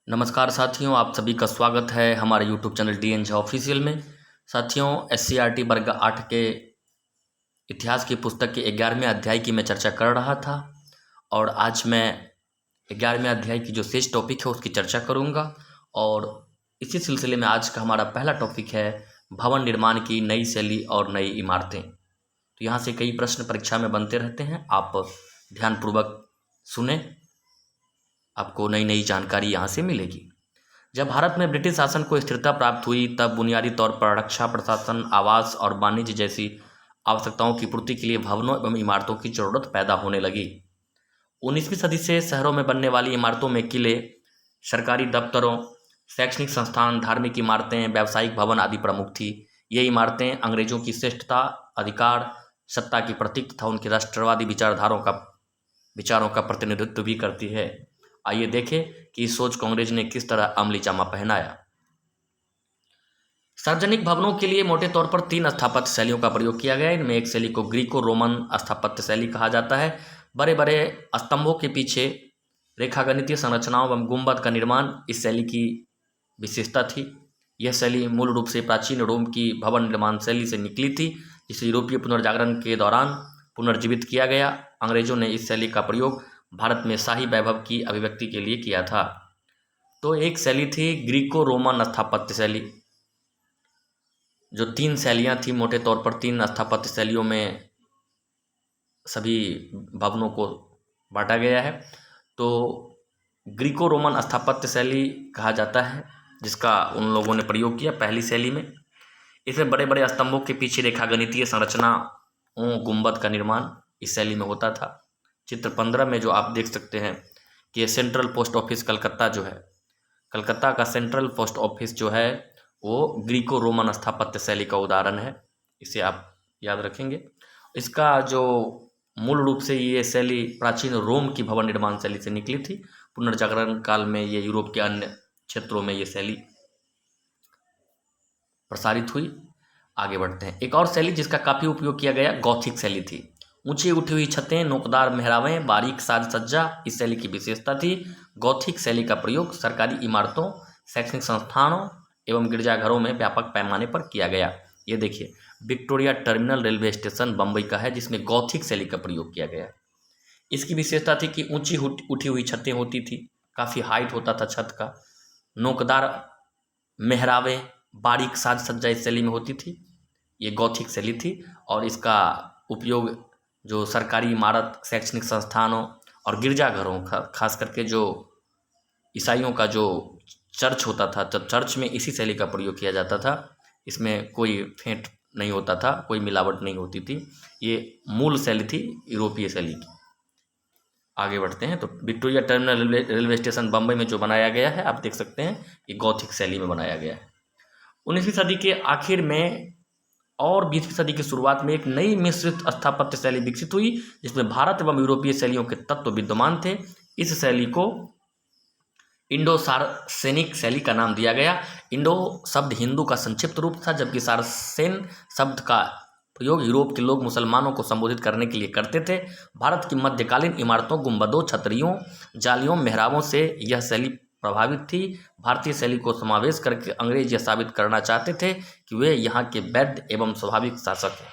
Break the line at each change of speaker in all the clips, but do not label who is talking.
नमस्कार साथियों, आप सभी का स्वागत है हमारे YouTube channel DN Jha official में। साथियों, SCRT वर्ग 8 के इतिहास की पुस्तक के 11वें अध्याय की मैं चर्चा कर रहा था और आज मैं 11वें अध्याय की जो शेष टॉपिक है उसकी चर्चा करूंगा। और इसी सिलसिले में आज का हमारा पहला टॉपिक है भवन निर्माण की नई शैली और नई इमारतें। तो यहाँ से कई प्रश्न परीक्षा में बनते रहते हैं, आप ध्यानपूर्वक सुने, आपको नई नई जानकारी यहाँ से मिलेगी। जब भारत में ब्रिटिश शासन को स्थिरता प्राप्त हुई तब बुनियादी तौर पर रक्षा, प्रशासन, आवास और वाणिज्य जैसी आवश्यकताओं की पूर्ति के लिए भवनों एवं इमारतों की जरूरत पैदा होने लगी। 19वीं सदी से शहरों में बनने वाली इमारतों में किले, सरकारी दफ्तरों, शैक्षणिक संस्थान, धार्मिक इमारतें, व्यावसायिक भवन आदि प्रमुख थी। ये इमारतें अंग्रेजों की श्रेष्ठता, अधिकार, सत्ता की प्रतीक तथा उनकी राष्ट्रवादी विचारों का प्रतिनिधित्व भी करती है। आइए देखें कि इस सोच को अंग्रेज ने किस तरह अमली जामा पहनाया। सार्वजनिक भवनों के लिए मोटे तौर पर 3 स्थापत्य शैलियों का प्रयोग किया गया है। इनमें एक शैली को ग्रीको रोमन स्थापत्य शैली कहा जाता है। बड़े बड़े स्तंभों के पीछे रेखागणितीय संरचनाओं एवं गुंबद का निर्माण इस शैली की विशेषता थी। यह शैली मूल रूप से प्राचीन रोम की भवन निर्माण शैली से निकली थी, जिसे यूरोपीय पुनर्जागरण के दौरान पुनर्जीवित किया गया। अंग्रेजों ने इस शैली का प्रयोग भारत में शाही वैभव की अभिव्यक्ति के लिए किया था। तो एक शैली थी ग्रीको रोमन स्थापत्य शैली, जो 3 शैलियाँ थी। मोटे तौर पर 3 स्थापत्य शैलियों में सभी भवनों को बांटा गया है। तो ग्रीको रोमन स्थापत्य शैली कहा जाता है, जिसका उन लोगों ने प्रयोग किया पहली शैली में। इसमें बड़े बड़े स्तंभों के पीछे रेखागणितीय संरचनाओं, गुंबद का निर्माण इस शैली में होता था। चित्र 15 में जो आप देख सकते हैं कि सेंट्रल पोस्ट ऑफिस कलकत्ता जो है, कलकत्ता का सेंट्रल पोस्ट ऑफिस जो है वो ग्रीको रोमन स्थापत्य शैली का उदाहरण है। इसे आप याद रखेंगे। इसका जो मूल रूप से ये शैली प्राचीन रोम की भवन निर्माण शैली से निकली थी। पुनर्जागरण काल में ये यूरोप के अन्य क्षेत्रों में ये शैली प्रसारित हुई। आगे बढ़ते हैं। एक और शैली जिसका काफ़ी उपयोग किया गया गॉथिक शैली थी। ऊंची उठी हुई छतें, नोकदार मेहराबें, बारीक साज सज्जा इस शैली की विशेषता थी। गॉथिक शैली का प्रयोग सरकारी इमारतों, शैक्षणिक संस्थानों एवं गिरजाघरों में व्यापक पैमाने पर किया गया। ये देखिए, Victoria terminal railway station Bombay का है, जिसमें गॉथिक शैली का प्रयोग किया गया। इसकी विशेषता थी कि ऊंची उठी हुई छतें होती थी, काफ़ी हाइट होता था छत का, नोकदार मेहराबें, बारीक साज सज्जा इस शैली में होती थी। ये गॉथिक शैली थी और इसका उपयोग जो सरकारी इमारत, शैक्षणिक संस्थानों और गिरजाघरों, खास करके जो ईसाइयों का जो चर्च होता था, तब चर्च में इसी शैली का प्रयोग किया जाता था। इसमें कोई फेंट नहीं होता था, कोई मिलावट नहीं होती थी। ये मूल शैली थी यूरोपीय शैली की। आगे बढ़ते हैं। तो Victoria terminal railway station Bombay में जो बनाया गया है, आप देख सकते हैं, ये गॉथिक शैली में बनाया गया है। 19वीं सदी के आखिर में और 20वीं सदी की शुरुआत में एक नई मिश्रित स्थापत्य शैली विकसित हुई, जिसमें भारत एवं यूरोपीय शैलियों के तत्व विद्यमान थे। इस शैली को इंडो सार्सेनिक शैली का नाम दिया गया। इंडो शब्द हिंदू का संक्षिप्त रूप था, जबकि सार्सेन शब्द का प्रयोग यूरोप के लोग मुसलमानों को संबोधित करने के लिए करते थे। भारत की मध्यकालीन इमारतों, गुंबदों, छतरियों, जालियों, मेहराबों से यह शैली प्रभावित थी। भारतीय शैली को समावेश करके अंग्रेज यह साबित करना चाहते थे कि वे यहाँ के वैध एवं स्वाभाविक शासक हैं।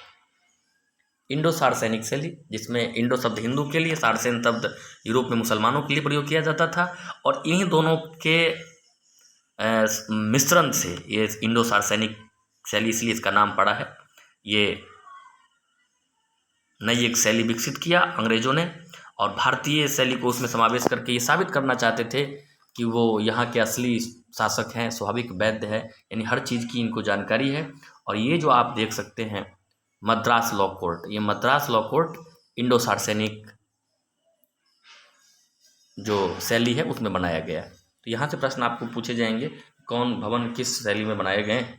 इंडो सार्सेनिक शैली, जिसमें इंडो शब्द हिंदू के लिए, सार्सेन शब्द यूरोप में मुसलमानों के लिए प्रयोग किया जाता था, और इन्हीं दोनों के मिश्रण से ये इंडो सार्सेनिक शैली, इसलिए इसका नाम पड़ा है। ये नई एक शैली विकसित किया अंग्रेजों ने, और भारतीय शैली को उसमें समावेश करके ये साबित करना चाहते थे कि वो यहाँ के असली शासक हैं, स्वाभाविक वैद्य है, यानी हर चीज़ की इनको जानकारी है। और ये जो आप देख सकते हैं मद्रास लॉ कोर्ट, ये मद्रास लॉ कोर्ट इंडो सार्सेनिक जो शैली है उसमें बनाया गया है। तो यहाँ से प्रश्न आपको पूछे जाएंगे, कौन भवन किस शैली में बनाए गए हैं।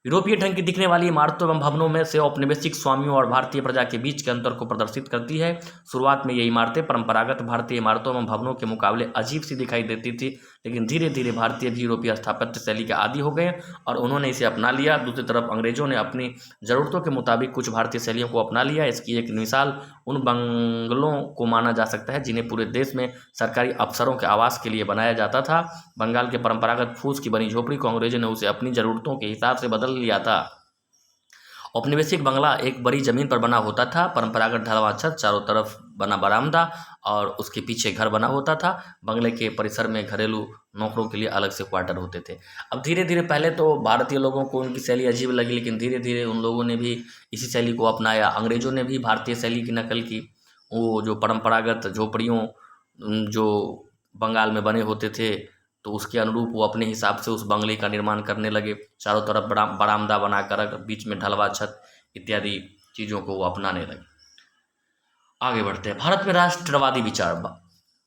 यूरोपीय ढंग की दिखने वाली इमारतों एवं भवनों में से औपनिवेशिक स्वामियों और भारतीय प्रजा के बीच के अंतर को प्रदर्शित करती है। शुरुआत में ये इमारतें परंपरागत भारतीय इमारतों एवं भवनों के मुकाबले अजीब सी दिखाई देती थी, लेकिन धीरे धीरे भारतीय भी यूरोपीय स्थापत्य शैली के आदी हो गए और उन्होंने इसे अपना लिया। दूसरी तरफ अंग्रेजों ने अपनी ज़रूरतों के मुताबिक कुछ भारतीय शैलियों को अपना लिया। इसकी एक मिसाल उन बंगलों को माना जा सकता है जिन्हें पूरे देश में सरकारी अफसरों के आवास के लिए बनाया जाता था। बंगाल के परंपरागत फूस की बनी झोपड़ी को अंग्रेजों ने उसे अपनी ज़रूरतों के हिसाब से बदल लिया था। औपनिवेशिक बंगला एक बड़ी जमीन पर बना होता था। परंपरागत ढलवां छत, चारों तरफ बना बरामदा और उसके पीछे घर बना होता था। बंगले के परिसर में घरेलू नौकरों के लिए अलग से क्वार्टर होते थे। अब धीरे धीरे, पहले तो भारतीय लोगों को उनकी शैली अजीब लगी, लेकिन धीरे धीरे उन लोगों ने भी इसी शैली को अपनाया। अंग्रेजों ने भी भारतीय शैली की नकल की। वो जो परंपरागत झोपड़ियों जो बंगाल में बने होते थे, तो उसके अनुरूप वो अपने हिसाब से उस बंगले का निर्माण करने लगे। चारों तरफ बरामदा बनाकर बीच में ढलवा छत इत्यादि चीज़ों को वो अपनाने लगे। आगे बढ़ते हैं। भारत में राष्ट्रवादी विचार।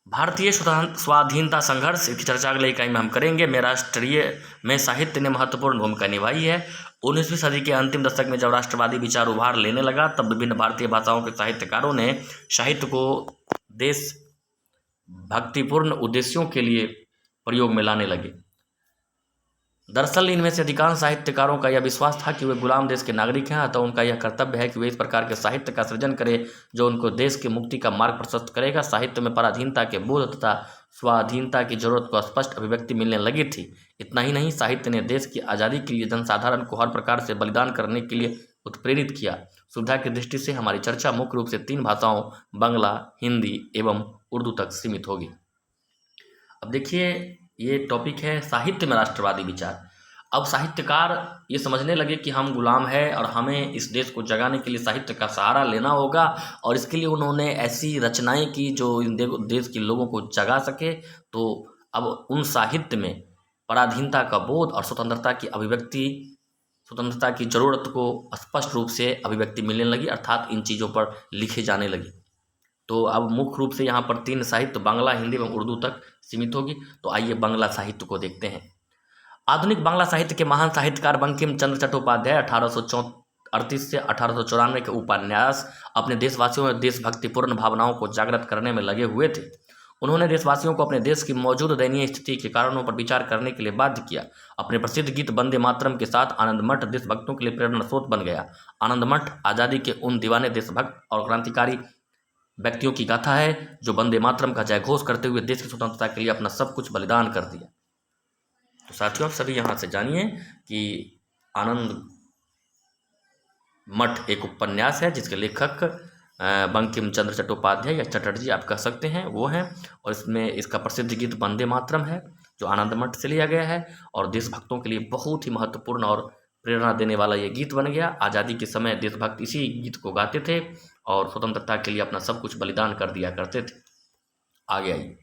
भारतीय स्वाधीनता संघर्ष की चर्चा अगले इकाई में हम करेंगे। में राष्ट्रीय में साहित्य ने महत्वपूर्ण भूमिका निभाई है। 19वीं सदी के अंतिम दशक में जब राष्ट्रवादी विचार उभार लेने लगा, तब विभिन्न भारतीय भाषाओं के साहित्यकारों ने साहित्य को देश भक्तिपूर्ण उद्देश्यों के लिए प्रयोग में लाने लगे। दरअसल इनमें से अधिकांश साहित्यकारों का यह विश्वास था कि वे गुलाम देश के नागरिक हैं, अतः उनका यह कर्तव्य है कि वे इस प्रकार के साहित्य का सृजन करें जो उनको देश की मुक्ति का मार्ग प्रशस्त करेगा। साहित्य में पराधीनता के बोध तथा स्वाधीनता की जरूरत को स्पष्ट अभिव्यक्ति मिलने लगी थी। इतना ही नहीं, साहित्य ने देश की आज़ादी के लिए जनसाधारण को हर प्रकार से बलिदान करने के लिए उत्प्रेरित किया। सुविधा की दृष्टि से हमारी चर्चा मुख्य रूप से 3 भाषाओं बंगला, हिंदी एवं उर्दू तक सीमित होगी। अब देखिए, ये टॉपिक है साहित्य में राष्ट्रवादी विचार। अब साहित्यकार ये समझने लगे कि हम गुलाम हैं और हमें इस देश को जगाने के लिए साहित्य का सहारा लेना होगा, और इसके लिए उन्होंने ऐसी रचनाएं की जो इन देश के लोगों को जगा सके। तो अब उन साहित्य में पराधीनता का बोध और स्वतंत्रता की जरूरत को स्पष्ट रूप से अभिव्यक्ति मिलने लगी, अर्थात इन चीज़ों पर लिखे जाने लगी। तो अब मुख्य रूप से यहाँ पर 3 साहित्य बांग्ला, हिंदी एवं उर्दू तक सीमित होगी। तो आइए बांग्ला साहित्य को देखते हैं। आधुनिक बांग्ला साहित्य के महान साहित्यकार बंकिम चंद्र चट्टोपाध्याय 1838 से 1894 के उपन्यास अपने देशवासियों में देशभक्तिपूर्ण भावनाओं को जागृत करने में लगे हुए थे। उन्होंने देशवासियों को अपने देश की मौजूद दयनीय स्थिति के कारणों पर विचार करने के लिए बाध्य किया। अपने प्रसिद्ध गीत वंदे मातरम के साथ आनंद मठ देशभक्तों के लिए प्रेरणा स्रोत बन गया। आनंद मठ आज़ादी के उन दीवाने देशभक्त और क्रांतिकारी व्यक्तियों की गाथा है जो वंदे मातरम का जयघोष करते हुए देश की स्वतंत्रता के लिए अपना सब कुछ बलिदान कर दिया। तो साथियों, आप सभी यहाँ से जानिए कि आनंद मठ एक उपन्यास है जिसके लेखक बंकिम चंद्र चट्टोपाध्याय या चटर्जी आप कह सकते हैं, वो हैं। और इसमें इसका प्रसिद्ध गीत वंदे मातरम है जो आनंद मठ से लिया गया है और देशभक्तों के लिए बहुत ही महत्वपूर्ण और प्रेरणा देने वाला ये गीत बन गया। आज़ादी के समय देशभक्त इसी गीत को गाते थे और स्वतंत्रता के लिए अपना सब कुछ बलिदान कर दिया करते थे। आगे आइए।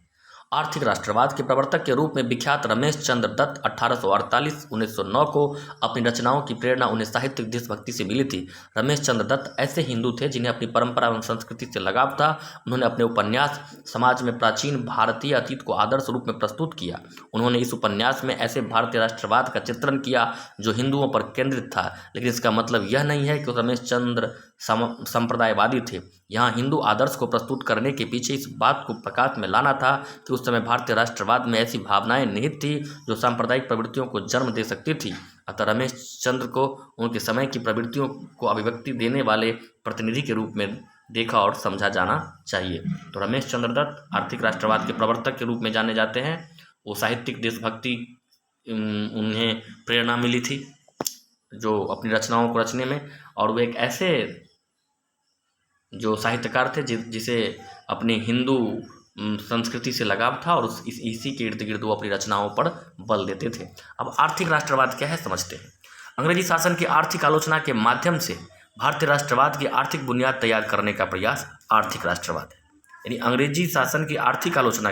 आर्थिक राष्ट्रवाद के प्रवर्तक के रूप में विख्यात रमेश चंद्र दत्त 1848-1909 को अपनी रचनाओं की प्रेरणा उन्हें साहित्यिक देशभक्ति से मिली थी। रमेश चंद्र दत्त ऐसे हिंदू थे जिन्हें अपनी परंपरा एवं संस्कृति से लगाव था। उन्होंने अपने उपन्यास समाज में प्राचीन भारतीय अतीत को आदर्श रूप में प्रस्तुत किया। उन्होंने इस उपन्यास में ऐसे भारतीय राष्ट्रवाद का चित्रण किया जो हिंदुओं पर केंद्रित था, लेकिन इसका मतलब यह नहीं है कि रमेश चंद्र संप्रदायवादी थे। यहाँ हिंदू आदर्श को प्रस्तुत करने के पीछे इस बात को प्रकाश में लाना था कि उस समय भारतीय राष्ट्रवाद में ऐसी भावनाएं निहित थी जो सांप्रदायिक प्रवृत्तियों को जन्म दे सकती थी। अतः रमेश चंद्र को उनके समय की प्रवृत्तियों को अभिव्यक्ति देने वाले प्रतिनिधि के रूप में देखा और समझा जाना चाहिए। तो रमेश चंद्र दत्त आर्थिक राष्ट्रवाद के प्रवर्तक के रूप में जाने जाते हैं। वो साहित्यिक देशभक्ति उन्हें प्रेरणा मिली थी जो अपनी रचनाओं को रचने में, और वो एक ऐसे जो साहित्यकार थे जिसे अपनी हिंदू संस्कृति से लगाव था और इसी के इर्द गिर्द वो अपनी रचनाओं पर बल देते थे। अब आर्थिक राष्ट्रवाद क्या है समझते हैं। अंग्रेजी शासन की आर्थिक आलोचना के माध्यम से भारतीय राष्ट्रवाद की आर्थिक बुनियाद तैयार करने का प्रयास आर्थिक राष्ट्रवाद है। यानी अंग्रेजी शासन की आर्थिक आलोचना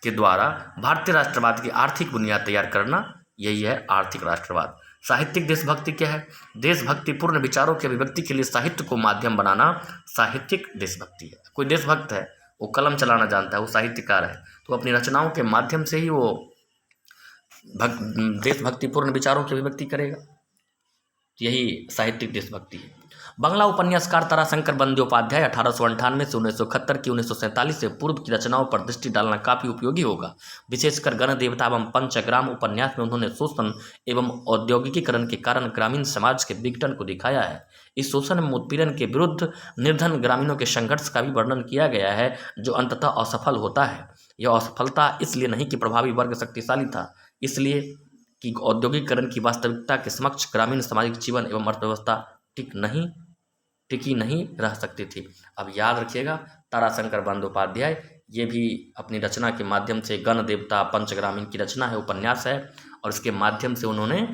के द्वारा भारतीय राष्ट्रवाद की आर्थिक बुनियाद तैयार करना, यही है आर्थिक राष्ट्रवाद। साहित्यिक देशभक्ति क्या है? देशभक्तिपूर्ण विचारों की अभिव्यक्ति के लिए साहित्य को माध्यम बनाना साहित्यिक देशभक्ति है। कोई देशभक्त है, वो कलम चलाना जानता है, वो साहित्यकार है, तो अपनी रचनाओं के माध्यम से ही वो देशभक्तिपूर्ण विचारों की अभिव्यक्ति करेगा। यही साहित्यिक देशभक्ति है। बंगला उपन्यासकार ताराशंकर बंद्योपाध्याय 1898 से 1971 की 1947 से पूर्व की रचनाओं पर दृष्टि डालना काफी उपयोगी होगा। विशेषकर गणदेवता एवं पंचग्राम उपन्यास में उन्होंने शोषण एवं औद्योगिकीकरण के कारण ग्रामीण समाज के विघटन को दिखाया है। इस शोषण एवं उत्पीड़न के विरुद्ध निर्धन ग्रामीणों के संघर्ष का भी वर्णन किया गया है, जो अंततः असफल होता है। यह असफलता इसलिए नहीं कि प्रभावी वर्ग शक्तिशाली था, इसलिए कि औद्योगिकरण की वास्तविकता के समक्ष ग्रामीण सामाजिक जीवन एवं अर्थव्यवस्था टिकी नहीं रह सकती थी। अब याद रखिएगा, ताराशंकर बंद्योपाध्याय ये भी अपनी रचना के माध्यम से, गण देवता पंचग्रामीण की रचना है, उपन्यास है, और इसके माध्यम से उन्होंने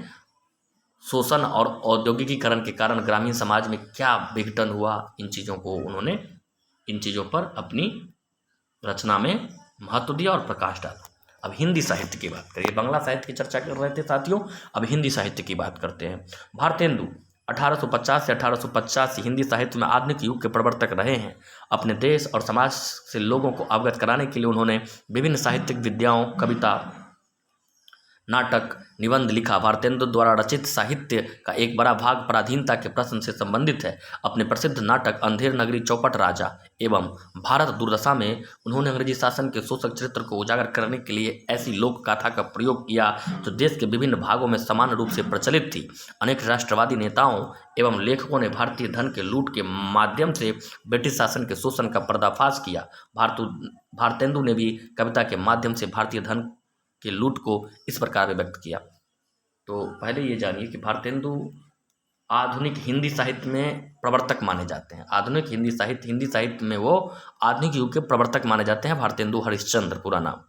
शोषण और औद्योगिकीकरण के कारण ग्रामीण समाज में क्या विघटन हुआ, इन चीज़ों पर अपनी रचना में महत्व दिया और प्रकाश डाला। अब हिंदी साहित्य की बात करिए। बंगला साहित्य की चर्चा कर रहे थे साथियों, अब हिंदी साहित्य की बात करते हैं। भारतेंदु 1850 से 1885 हिंदी साहित्य में आधुनिक युग के प्रवर्तक रहे हैं। अपने देश और समाज से लोगों को अवगत कराने के लिए उन्होंने विभिन्न साहित्यिक विधाओं, कविता, नाटक, निबंध लिखा। भारतेंदु द्वारा रचित साहित्य का एक बड़ा भाग पराधीनता के प्रश्न से संबंधित है। अपने प्रसिद्ध नाटक अंधेर नगरी, चौपट राजा एवं भारत दुर्दशा में उन्होंने अंग्रेजी शासन के शोषक चरित्र को उजागर करने के लिए ऐसी लोक गाथा का प्रयोग किया जो देश के विभिन्न भागों में समान रूप से प्रचलित थी। अनेक राष्ट्रवादी नेताओं एवं लेखकों ने भारतीय धन के लूट के माध्यम से ब्रिटिश शासन के शोषण का पर्दाफाश किया। भारतेंदु ने भी कविता के माध्यम से भारतीय धन के लूट को इस प्रकार व्यक्त किया। तो पहले ये जानिए कि भारतेंदु आधुनिक हिंदी साहित्य में प्रवर्तक माने जाते हैं। आधुनिक हिंदी साहित्य में वो आधुनिक युग के प्रवर्तक माने जाते हैं। भारतेंदु हरिश्चंद्र पूरा नाम।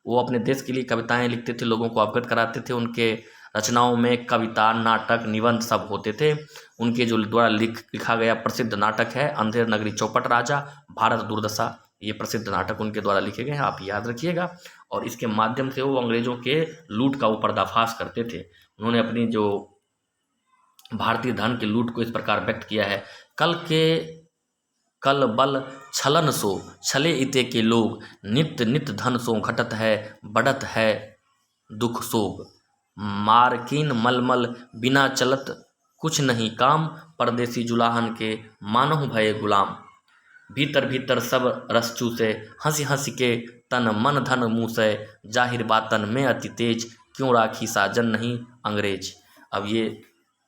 वो अपने देश के लिए कविताएं लिखते थे, लोगों को अवगत कराते थे। उनके रचनाओं में कविता, नाटक, निबंध सब होते थे। उनके जो द्वारा लिखा गया प्रसिद्ध नाटक है अंधेर नगरी, चौपट राजा, भारत दुर्दशा, ये प्रसिद्ध नाटक उनके द्वारा लिखे गए हैं, आप याद रखिएगा। और इसके माध्यम से वो अंग्रेजों के लूट का वो पर्दाफाश करते थे। उन्होंने अपनी जो भारतीय धन के लूट को इस प्रकार व्यक्त किया है। कल बल छलन सो छले इते के लोग, नित्य नित्य धन सो घटत है, बढ़त है दुख सोग। मारकीन मलमल बिना चलत कुछ नहीं काम, परदेसी जुलाहन के मानहु भये गुलाम। भीतर भीतर सब रस चूसे, हंसी हंसी के तन मन धन मूसे, जाहिर बातन में अति तेज, क्यों राखी साजन नहीं अंग्रेज। अब ये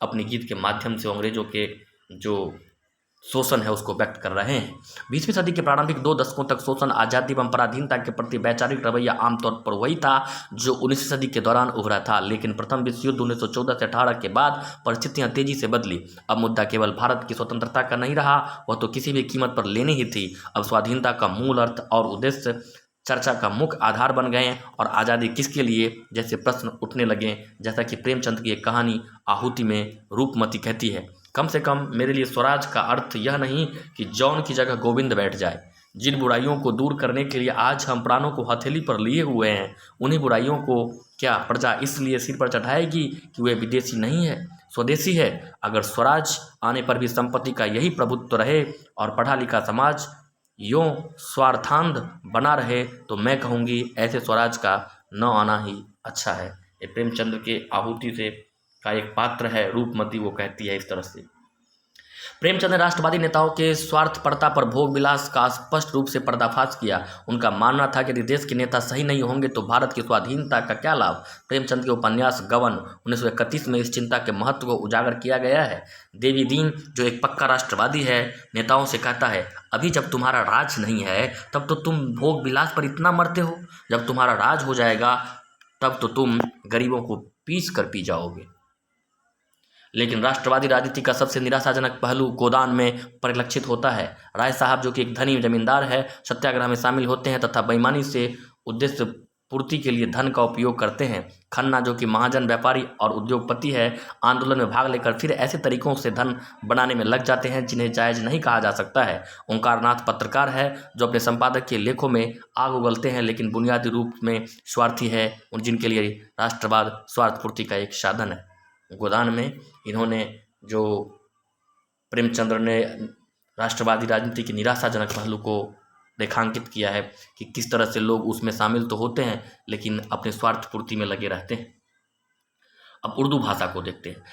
अपने गीत के माध्यम से अंग्रेजों के जो शोषण है उसको व्यक्त कर रहे हैं। 20वीं सदी के प्रारंभिक 2 दशकों तक शोषण, आज़ादी एवं पराधीनता के प्रति वैचारिक रवैया आमतौर पर वही था जो 19वीं सदी के दौरान उभरा था। लेकिन प्रथम विश्व युद्ध 1914 से 18 के बाद परिस्थितियां तेजी से बदली। अब मुद्दा केवल भारत की स्वतंत्रता का नहीं रहा, वह तो किसी भी कीमत पर लेनी ही थी। अब स्वाधीनता का मूल अर्थ और उद्देश्य चर्चा का मुख्य आधार बन गए और आज़ादी किसके लिए जैसे प्रश्न उठने लगे। जैसा कि प्रेमचंद की एक कहानी आहुति में रूपमती कहती है, कम से कम मेरे लिए स्वराज का अर्थ यह नहीं कि जौन की जगह गोविंद बैठ जाए। जिन बुराइयों को दूर करने के लिए आज हम प्राणों को हथेली पर लिए हुए हैं, उन्हीं बुराइयों को क्या प्रजा इसलिए सिर पर चढ़ाएगी कि वे विदेशी नहीं है, स्वदेशी है। अगर स्वराज आने पर भी संपत्ति का यही प्रभुत्व रहे और पढ़ा लिखा समाज यूँ स्वार्थांध बना रहे, तो मैं कहूँगी ऐसे स्वराज का न आना ही अच्छा है। ये प्रेमचंद्र के आहुति से का एक पात्र है रूपमती, वो कहती है इस तरह से। प्रेमचंद ने राष्ट्रवादी नेताओं के स्वार्थपरता पर भोग विलास का स्पष्ट रूप से पर्दाफाश किया। उनका मानना था कि यदि देश के नेता सही नहीं होंगे तो भारत की स्वाधीनता का क्या लाभ। प्रेमचंद के उपन्यास गबन 1931 में इस चिंता के महत्व को उजागर किया गया है। देवी दीन, जो एक पक्का राष्ट्रवादी है, नेताओं से कहता है, अभी जब तुम्हारा राज नहीं है तब तो तुम भोग विलास पर इतना मरते हो, जब तुम्हारा राज हो जाएगा तब तो तुम गरीबों को पीस कर पी जाओगे। लेकिन राष्ट्रवादी राजनीति का सबसे निराशाजनक पहलू गोदान में परिलक्षित होता है। राय साहब, जो कि एक धनी जमींदार है, सत्याग्रह में शामिल होते हैं तथा बेईमानी से उद्देश्य पूर्ति के लिए धन का उपयोग करते हैं। खन्ना, जो कि महाजन व्यापारी और उद्योगपति है, आंदोलन में भाग लेकर फिर ऐसे तरीकों से धन बनाने में लग जाते हैं जिन्हें जायज नहीं कहा जा सकता है। ओंकारनाथ पत्रकार है, जो अपने संपादक के लेखों में आग उगलते हैं लेकिन बुनियादी रूप में स्वार्थी है, जिनके लिए राष्ट्रवाद स्वार्थ पूर्ति का एक साधन है। गोदान में इन्होंने जो प्रेमचंद्र ने राष्ट्रवादी राजनीति की निराशाजनक पहलू को रेखांकित किया है कि किस तरह से लोग उसमें शामिल तो होते हैं लेकिन अपने स्वार्थ पूर्ति में लगे रहते हैं। अब उर्दू भाषा को देखते हैं।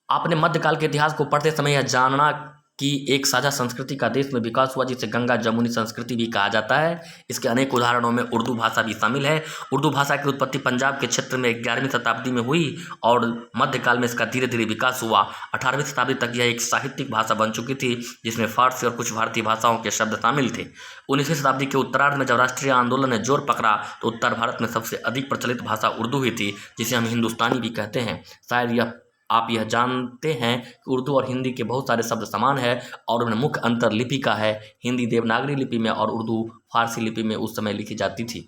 आपने मध्यकाल के इतिहास को पढ़ते समय यह जानना कि एक साझा संस्कृति का देश में विकास हुआ जिसे गंगा जमुनी संस्कृति भी कहा जाता है। इसके अनेक उदाहरणों में उर्दू भाषा भी शामिल है। उर्दू भाषा की उत्पत्ति पंजाब के क्षेत्र में 11वीं शताब्दी में हुई और मध्यकाल में इसका धीरे धीरे विकास हुआ। 18वीं शताब्दी तक यह एक साहित्यिक भाषा बन चुकी थी जिसमें फारसी और कुछ भारतीय भाषाओं के शब्द शामिल थे। 19वीं शताब्दी के उत्तरार्ध में जब राष्ट्रीय आंदोलन ने जोर पकड़ा तो उत्तर भारत में सबसे अधिक प्रचलित भाषा उर्दू ही थी, जिसे हम हिंदुस्तानी भी कहते हैं। शायद आप यह जानते हैं कि उर्दू और हिंदी के बहुत सारे शब्द समान है और उनमें मुख्य अंतर लिपि का है। हिंदी देवनागरी लिपि में और उर्दू फारसी लिपि में उस समय लिखी जाती थी।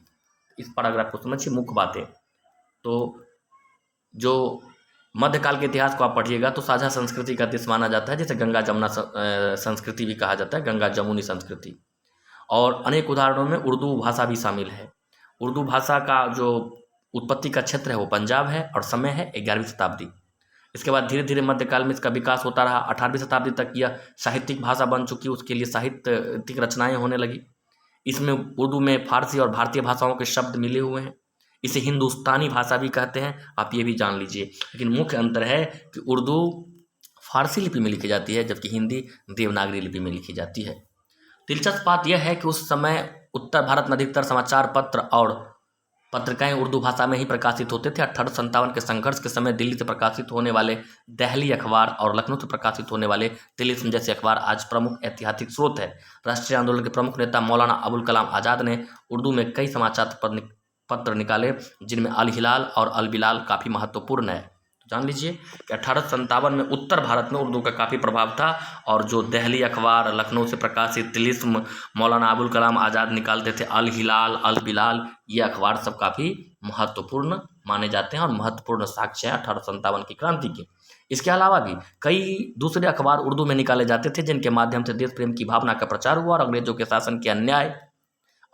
इस पैराग्राफ को समझिए, मुख्य बातें। तो जो मध्यकाल के इतिहास को आप पढ़िएगा तो साझा संस्कृति का देश माना जाता है, जिसे गंगा जमुना संस्कृति भी कहा जाता है, गंगा जमुनी संस्कृति। और अनेक उदाहरणों में उर्दू भाषा भी शामिल है। उर्दू भाषा का जो उत्पत्ति का क्षेत्र है वो पंजाब है और समय है 11वीं शताब्दी। इसके बाद धीरे धीरे मध्यकाल में इसका विकास होता रहा। 18वीं शताब्दी तक यह साहित्यिक भाषा बन चुकी, उसके लिए साहित्यिक रचनाएं होने लगी। इसमें उर्दू में फारसी और भारतीय भाषाओं के शब्द मिले हुए हैं। इसे हिंदुस्तानी भाषा भी कहते हैं, आप ये भी जान लीजिए। लेकिन मुख्य अंतर है कि उर्दू फारसी लिपि में लिखी जाती है जबकि हिंदी देवनागरी लिपि में लिखी जाती है। दिलचस्प बात यह है कि उस समय उत्तर भारत में अधिकतर समाचार पत्र और पत्रिकाएं उर्दू भाषा में ही प्रकाशित होते थे। 1857 के संघर्ष के समय दिल्ली से प्रकाशित होने वाले दहली अखबार और लखनऊ से प्रकाशित होने वाले तिलिस्म जैसे अखबार आज प्रमुख ऐतिहासिक स्रोत है। राष्ट्रीय आंदोलन के प्रमुख नेता मौलाना अबुल कलाम आज़ाद ने उर्दू में कई समाचार पत्र निकाले, जिनमें अल हिलाल और अल बिलाल काफ़ी महत्वपूर्ण है। जान लीजिए कि 1857 में उत्तर भारत में उर्दू का काफ़ी प्रभाव था और जो दहली अखबार, लखनऊ से प्रकाशित तिलिस्म, मौलाना अबुल कलाम आज़ाद निकालते थे अल हिलाल, अल बिलाल, ये अखबार सब काफ़ी महत्वपूर्ण माने जाते हैं और महत्वपूर्ण साक्ष्य है 1857 की क्रांति के। इसके अलावा भी कई दूसरे अखबार उर्दू में निकाले जाते थे जिनके माध्यम से देश प्रेम की भावना का प्रचार हुआ और अंग्रेजों के शासन के अन्याय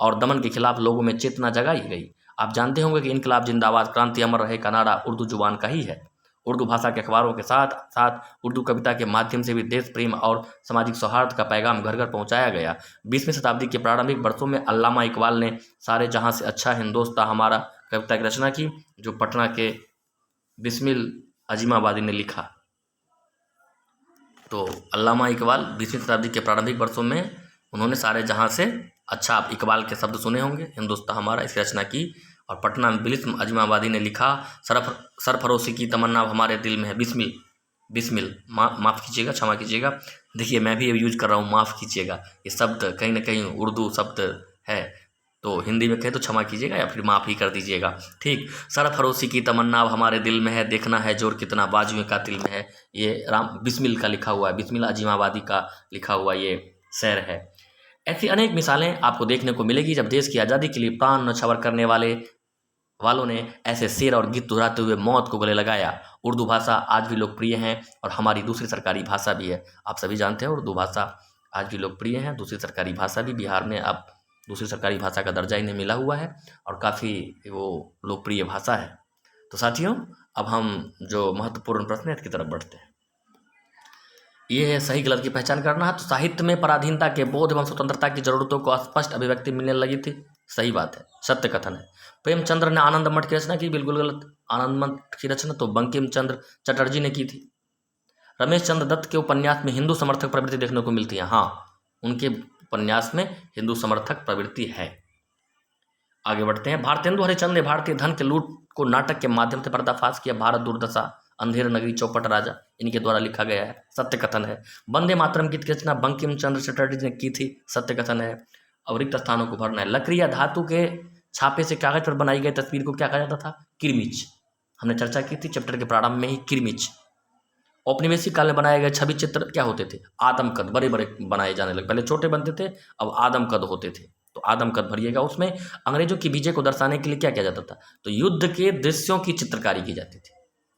और दमन के खिलाफ लोगों में चेतना जगाई गई। आप जानते होंगे कि इनकलाब जिंदाबाद, क्रांति अमर रहे का नारा उर्दू जुबान का ही है। उर्दू भाषा के अखबारों के साथ साथ उर्दू कविता के माध्यम से भी देश प्रेम और सामाजिक सौहार्द का पैगाम घर घर पहुंचाया गया। 20वीं शताब्दी के प्रारंभिक वर्षों में अल्लामा इकबाल ने सारे जहां से अच्छा हिंदोस्तां हमारा कविता की रचना की, जो पटना के बिस्मिल अजीमाबादी ने लिखा। तो अल्लामा इकबाल 20वीं शताब्दी के प्रारंभिक वर्षों में उन्होंने सारे जहां से अच्छा, आप इकबाल के शब्द सुने होंगे, हिंदोस्तां हमारा, इसकी रचना की और पटना में बिस्म अजीमाबादी ने लिखा सरफरोशी की तमन्ना हमारे दिल में है। बिस्मिल माफ़ कीजिएगा, क्षमा कीजिएगा। देखिए मैं भी यूज कर रहा हूँ, माफ़ कीजिएगा। ये शब्द कहीं ना कहीं उर्दू शब्द है, तो हिंदी में कहे तो क्षमा कीजिएगा या फिर माफ़ ही कर दीजिएगा। ठीक, सरफरोशी की तमन्ना हमारे दिल में है, देखना है जोर कितना बाजुए कातिल में है। ये बिस्मिल का लिखा हुआ है, बिस्मिल अजीमाबादी का लिखा हुआ ये शेर है। ऐसी अनेक मिसालें आपको देखने को मिलेगी जब देश की आज़ादी के लिए प्राण न्यौछावर करने वालों ने ऐसे शेर और गीत दोहराते हुए मौत को गले लगाया। उर्दू भाषा आज भी लोकप्रिय है और हमारी दूसरी सरकारी भाषा भी है। आप सभी जानते हैं उर्दू भाषा आज भी लोकप्रिय है, दूसरी सरकारी भाषा भी। बिहार में अब दूसरी सरकारी भाषा का दर्जा इन्हें मिला हुआ है और काफ़ी वो लोकप्रिय भाषा है। तो साथियों, अब हम जो महत्वपूर्ण प्रश्न है इसकी तरफ बढ़ते हैं। ये है सही गलत की पहचान करना है। तो साहित्य में पराधीनता के बोध एवं स्वतंत्रता की जरूरतों को स्पष्ट अभिव्यक्ति मिलने लगी थी। सही बात है, सत्य कथन है। प्रेमचंद्र ने आनंद मठ की रचना की, बिल्कुल गलत। आनंद मठ की रचना तो बंकिम चंद्र चटर्जी ने की थी। रमेश चंद्र दत्त के उपन्यास में हिंदू समर्थक प्रवृत्ति देखने को मिलती है। हाँ, उनके उपन्यास में हिंदू समर्थक प्रवृत्ति है। आगे बढ़ते हैं। भारतेंदु हरिचंद ने भारतीय धन के लूट को नाटक के माध्यम से पर्दाफाश किया। भारत दुर्दशा, अंधेर नगरी, चौपट राजा, इनके द्वारा लिखा गया है। सत्य कथन है। वंदे मातरम गीत की रचना बंकिम चंद्र चटर्जी ने की थी। सत्य कथन है। और रिक्त स्थानों को भरना है। लकड़ी या धातु के छापे से कागज पर बनाई गई तस्वीर को क्या कहा जाता था? किरमिच। हमने चर्चा की थी चैप्टर के प्रारंभ में ही, किरमिच। औपनिवेशिक काल में बनाए गए छवि चित्र क्या होते थे? आदमकद, बड़े बड़े बनाए जाने लगे। पहले छोटे बनते थे, अब आदमकद होते थे। तो आदमकद भरिएगा। उसमें अंग्रेजों की विजय को दर्शाने के लिए क्या किया जाता था? तो युद्ध के दृश्यों की चित्रकारी की जाती थी।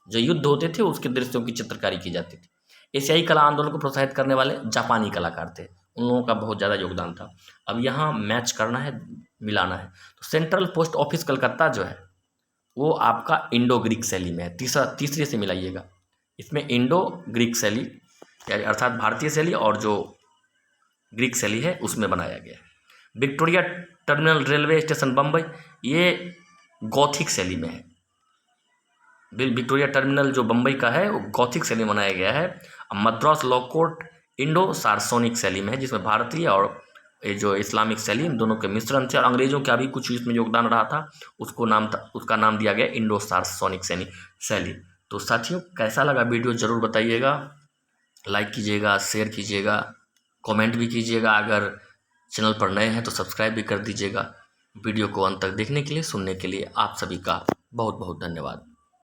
जो युद्ध होते थे उसके दृश्यों की चित्रकारी की जाती थी। एशियाई कला आंदोलन को प्रोत्साहित करने वाले जापानी कलाकार थे, उन लोगों का बहुत ज़्यादा योगदान था। अब यहाँ मैच करना है, मिलाना है। तो सेंट्रल पोस्ट ऑफिस कलकत्ता जो है वो आपका इंडो ग्रीक शैली में है। तीसरे से मिलाइएगा। इसमें इंडो ग्रीक शैली अर्थात भारतीय शैली और जो ग्रीक शैली है उसमें बनाया गया है। Victoria terminal railway station Bombay, ये गॉथिक शैली में है। विक्टोरिया टर्मिनल जो बम्बई का है वो गॉथिक शैली में बनाया गया है। मद्रास लॉ कोर्ट इंडो सार्सोनिक शैली में है, जिसमें भारतीय और ये जो इस्लामिक शैली इन दोनों के मिश्रण थे, और अंग्रेजों का भी कुछ इसमें योगदान रहा था। उसका नाम दिया गया इंडो सार्सोनिक शैली। तो साथियों, कैसा लगा वीडियो ज़रूर बताइएगा, लाइक कीजिएगा, शेयर कीजिएगा, कमेंट भी कीजिएगा। अगर चैनल पर नए हैं तो सब्सक्राइब भी कर दीजिएगा। वीडियो को अंत तक देखने के लिए, सुनने के लिए आप सभी का बहुत बहुत धन्यवाद।